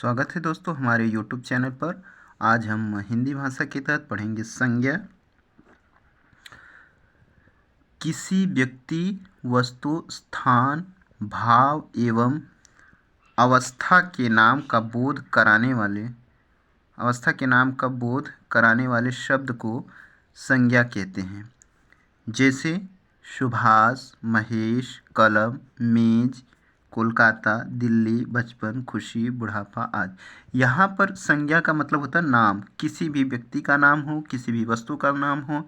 स्वागत है दोस्तों हमारे YouTube चैनल पर। आज हम हिंदी भाषा के तहत पढ़ेंगे संज्ञा। किसी व्यक्ति, वस्तु, स्थान, भाव एवं अवस्था के नाम का बोध कराने वाले शब्द को संज्ञा कहते हैं। जैसे सुभाष, महेश, कलम, मेज, कोलकाता, दिल्ली, बचपन, खुशी, बुढ़ापा आदि। यहाँ पर संज्ञा का मतलब होता है नाम। किसी भी व्यक्ति का नाम हो, किसी भी वस्तु का नाम हो,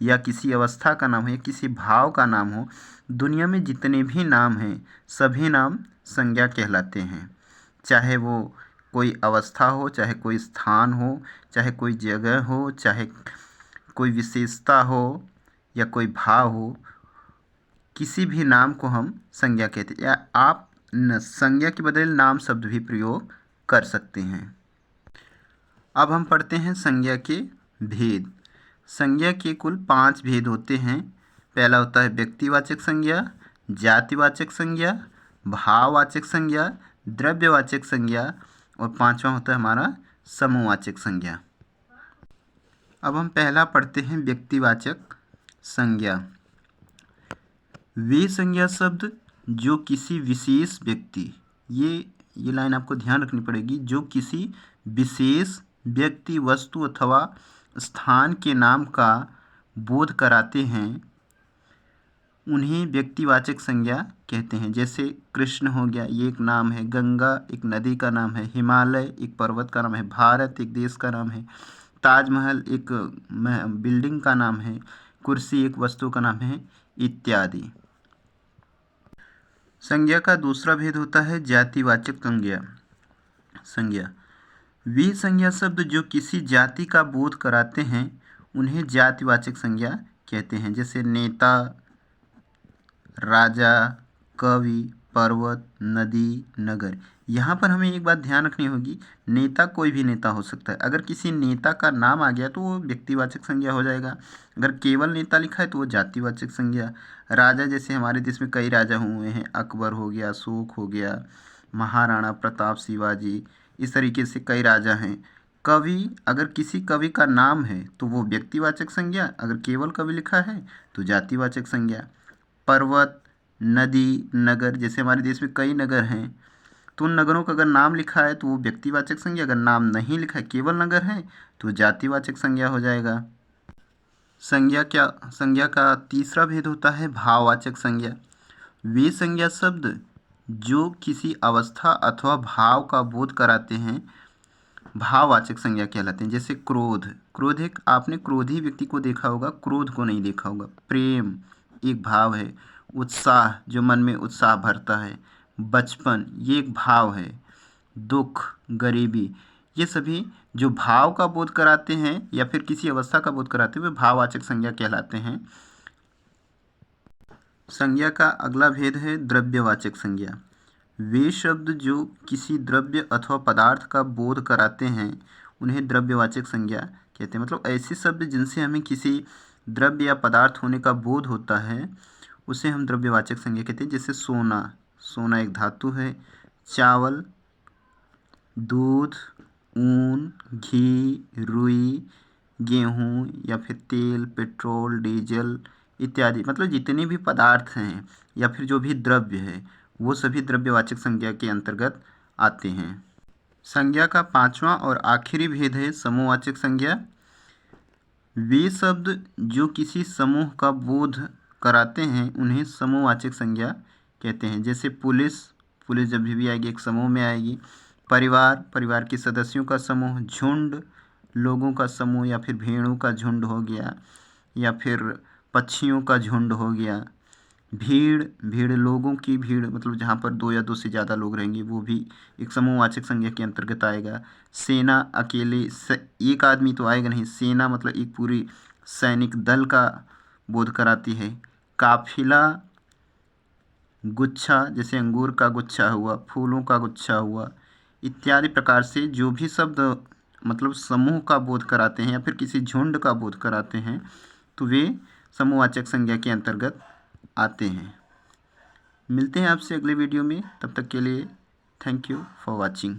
या किसी अवस्था का नाम हो, या किसी भाव का नाम हो, दुनिया में जितने भी नाम हैं सभी नाम संज्ञा कहलाते हैं। चाहे वो कोई अवस्था हो, चाहे कोई स्थान हो, चाहे कोई जगह हो, चाहे कोई विशेषता हो या कोई भाव हो, किसी भी नाम को हम संज्ञा कहते हैं। या आप संज्ञा के बदले नाम शब्द भी प्रयोग कर सकते हैं। अब हम पढ़ते हैं संज्ञा के भेद। संज्ञा के कुल 5 भेद होते हैं। पहला होता है व्यक्तिवाचक संज्ञा, जातिवाचक संज्ञा, भाववाचक संज्ञा, द्रव्यवाचक संज्ञा और 5वां होता है हमारा समूहवाचक संज्ञा। अब हम पहला पढ़ते हैं व्यक्तिवाचक संज्ञा। वे संज्ञा शब्द जो किसी विशेष व्यक्ति, ये लाइन आपको ध्यान रखनी पड़ेगी, जो किसी विशेष व्यक्ति, वस्तु अथवा स्थान के नाम का बोध कराते हैं, उन्हें व्यक्तिवाचक संज्ञा कहते हैं। जैसे कृष्ण हो गया, ये एक नाम है। गंगा एक नदी का नाम है। हिमालय एक पर्वत का नाम है। भारत एक देश का नाम है। ताजमहल एक बिल्डिंग का नाम है। कुर्सी एक वस्तु का नाम है, इत्यादि। संज्ञा का दूसरा भेद होता है जातिवाचक संज्ञा। वे संज्ञा शब्द जो किसी जाति का बोध कराते हैं, उन्हें जातिवाचक संज्ञा कहते हैं। जैसे नेता, राजा, कवि, पर्वत, नदी, नगर। यहाँ पर हमें एक बात ध्यान रखनी होगी, नेता कोई भी नेता हो सकता है। अगर किसी नेता का नाम आ गया तो वो व्यक्तिवाचक संज्ञा हो जाएगा। अगर केवल नेता लिखा है तो वो जातिवाचक संज्ञा। राजा, जैसे हमारे देश में कई राजा हुए हैं, अकबर हो गया, अशोक हो गया, महाराणा प्रताप, शिवाजी, इस तरीके से कई राजा हैं। कवि, अगर किसी कवि का नाम है तो वो व्यक्तिवाचक संज्ञा, अगर केवल कवि लिखा है तो जातिवाचक संज्ञा। पर्वत, नदी, नगर, जैसे हमारे देश में कई नगर हैं, तो उन नगरों का अगर नाम लिखा है तो वो व्यक्तिवाचक संज्ञा, अगर नाम नहीं लिखा है, केवल नगर है, तो जातिवाचक संज्ञा हो जाएगा। संज्ञा का तीसरा भेद होता है भाववाचक संज्ञा। वे संज्ञा शब्द जो किसी अवस्था अथवा भाव का बोध कराते हैं, भाववाचक संज्ञा कहलाते हैं। जैसे क्रोध एक, आपने क्रोधी व्यक्ति को देखा होगा, क्रोध को नहीं देखा होगा। प्रेम एक भाव है। उत्साह, जो मन में उत्साह भरता है। बचपन, ये एक भाव है। दुख, गरीबी, ये सभी जो भाव का बोध कराते हैं या फिर किसी अवस्था का बोध कराते हैं, वे भाववाचक संज्ञा कहलाते हैं। संज्ञा का अगला भेद है द्रव्यवाचक संज्ञा। वे शब्द जो किसी द्रव्य अथवा पदार्थ का बोध कराते हैं, उन्हें द्रव्यवाचक संज्ञा कहते हैं। मतलब ऐसे शब्द जिनसे हमें किसी द्रव्य या पदार्थ होने का बोध होता है, उसे हम द्रव्यवाचक संज्ञा कहते हैं। जैसे सोना एक धातु है। चावल, दूध, ऊन, घी, रुई, गेहूँ या फिर तेल, पेट्रोल, डीजल इत्यादि। मतलब जितने भी पदार्थ हैं या फिर जो भी द्रव्य है, वो सभी द्रव्यवाचक संज्ञा के अंतर्गत आते हैं। संज्ञा का 5वां और आखिरी भेद है समूहवाचक संज्ञा। वे शब्द जो किसी समूह का बोध कराते हैं, उन्हें समूहवाचक संज्ञा कहते हैं। जैसे पुलिस जब भी आएगी एक समूह में आएगी। परिवार के सदस्यों का समूह। झुंड, लोगों का समूह या फिर भेड़ों का झुंड हो गया, या फिर पक्षियों का झुंड हो गया। भीड़, लोगों की भीड़, मतलब जहाँ पर 2 या 2 से ज़्यादा लोग रहेंगे, वो भी एक समूहवाचक संज्ञा के अंतर्गत आएगा। सेना, अकेले एक आदमी तो आएगा नहीं। सेना मतलब एक पूरी सैनिक दल का बोध कराती है। काफिला, गुच्छा, जैसे अंगूर का गुच्छा हुआ, फूलों का गुच्छा हुआ, इत्यादि प्रकार से जो भी शब्द मतलब समूह का बोध कराते हैं या फिर किसी झुंड का बोध कराते हैं, तो वे समूहवाचक संज्ञा के अंतर्गत आते हैं। मिलते हैं आपसे अगले वीडियो में, तब तक के लिए थैंक यू फॉर वॉचिंग।